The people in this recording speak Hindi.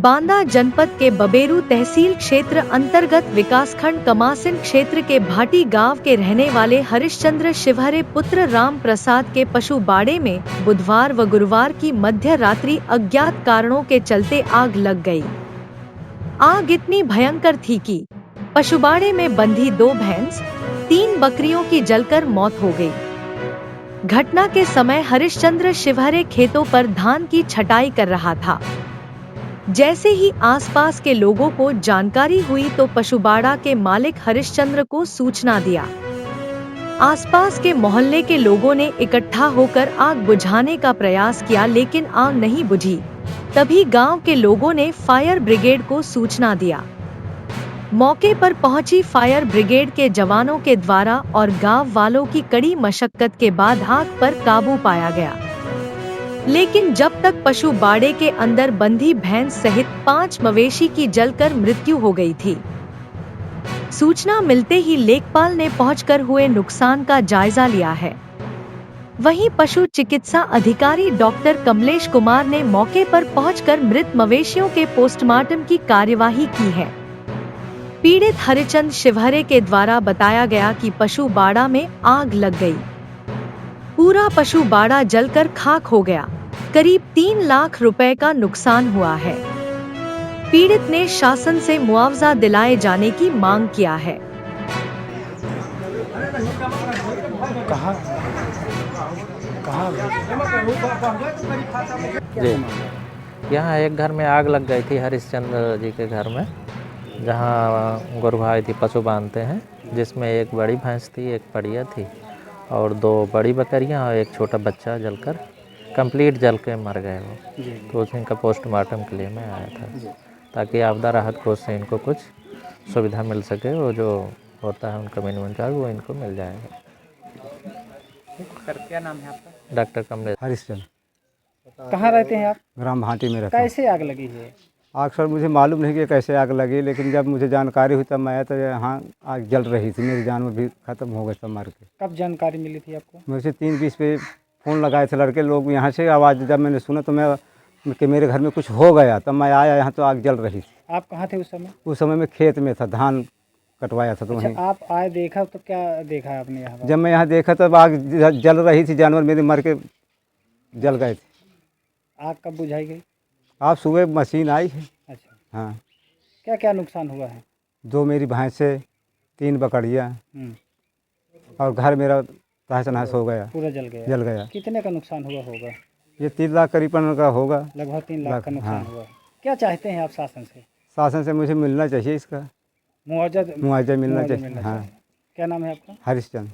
बांदा जनपद के बबेरू तहसील क्षेत्र अंतर्गत विकासखंड कमासिन क्षेत्र के भाटी गांव के रहने वाले हरिश्चंद्र शिवहरे पुत्र राम प्रसाद के पशु बाड़े में बुधवार व गुरुवार की मध्य रात्रि अज्ञात कारणों के चलते आग लग गई। आग इतनी भयंकर थी कि पशुबाड़े में बंधी 2 भैंस, 3 बकरियों की जलकर मौत हो गई। घटना के समय हरिश्चंद्र शिवहरे खेतों पर धान की छटाई कर रहा था। जैसे ही आसपास के लोगों को जानकारी हुई तो पशुबाड़ा के मालिक हरिश्चंद्र को सूचना दिया। आसपास के मोहल्ले के लोगों ने इकट्ठा होकर आग बुझाने का प्रयास किया, लेकिन आग नहीं बुझी। तभी गांव के लोगों ने फायर ब्रिगेड को सूचना दिया। मौके पर पहुंची फायर ब्रिगेड के जवानों के द्वारा और गांव वालों की कड़ी मशक्कत के बाद आग पर काबू पाया गया। लेकिन जब तक पशु बाड़े के अंदर बंधी भैंस सहित 5 मवेशी की जलकर मृत्यु हो गई थी। सूचना मिलते ही लेखपाल ने पहुंचकर हुए नुकसान का जायजा लिया है। वहीं पशु चिकित्सा अधिकारी डॉक्टर कमलेश कुमार ने मौके पर पहुंचकर मृत मवेशियों के पोस्टमार्टम की कार्यवाही की है। पीड़ित हरिचंद शिवहरे के द्वारा बताया गया कि पशु बाड़ा में आग लग गई। पूरा पशु बाड़ा जलकर खाक हो गया। करीब 3 लाख रुपए का नुकसान हुआ है। पीड़ित ने शासन से मुआवजा दिलाए जाने की मांग किया है। जी, यहाँ एक घर में आग लग गई थी हरिश्चंद्र जी के घर में, जहाँ गुरभाई थी पशु बांधते हैं, जिसमें एक बड़ी भैंस थी, एक बढ़िया थी और 2 बड़ी बकरियां और एक छोटा बच्चा जलकर कंप्लीट जल के मर गए वो। तो उसी का पोस्टमार्टम के लिए मैं आया था, ताकि आपदा राहत कोष से इनको कुछ सुविधा मिल सके। वो जो होता है उनका मिनिमम चार्ज वो इनको मिल जाएगा। सर, क्या नाम है आपका? डॉक्टर कमलेश। हरिश्चंद्र। कहाँ रहते हैं आप? ग्राम भाटी में रहता हूँ। कैसे आग लगी है? आग सर मुझे मालूम नहीं कि कैसे आग लगी, लेकिन जब मुझे जानकारी हुई तब मैं आया तो यहाँ आग जल रही थी। मेरी जानवर भी खत्म हो गए सब मर के। कब जानकारी मिली थी आपको? मुझे 3:20 पे फ़ोन लगाए थे लड़के लोग यहाँ से। आवाज़ जब मैंने सुना तो मैं कि मेरे घर में कुछ हो गया, तब मैं आया यहाँ तो आग जल रही थी। आप कहाँ थे उस समय? उस समय मैं खेत में था, धान कटवाया था तो वहीं। आप आए, देखा तो क्या देखा आपने यहाँ पर? जब मैं यहाँ देखा तब आग जल रही थी, जानवर मेरे मर के जल गए थे। आग कब बुझाई गई? आप सुबह मशीन आई है। अच्छा, हाँ। क्या क्या नुकसान हुआ है? 2 मेरी भैंसें, 3 बकरियाँ और घर मेरा तहस नहस हो गया, पूरा जल गया। जल गया। कितने का नुकसान हुआ होगा? ये 3 लाख करीबन का होगा। लगभग 3 लाख का नुकसान हाँ। हुआ है। क्या चाहते हैं आप शासन से? शासन से मुझे मिलना चाहिए, इसका मुआवजा मुआवजा मिलना चाहिए। हाँ। क्या नाम है आपका? हरिश्चंद्र।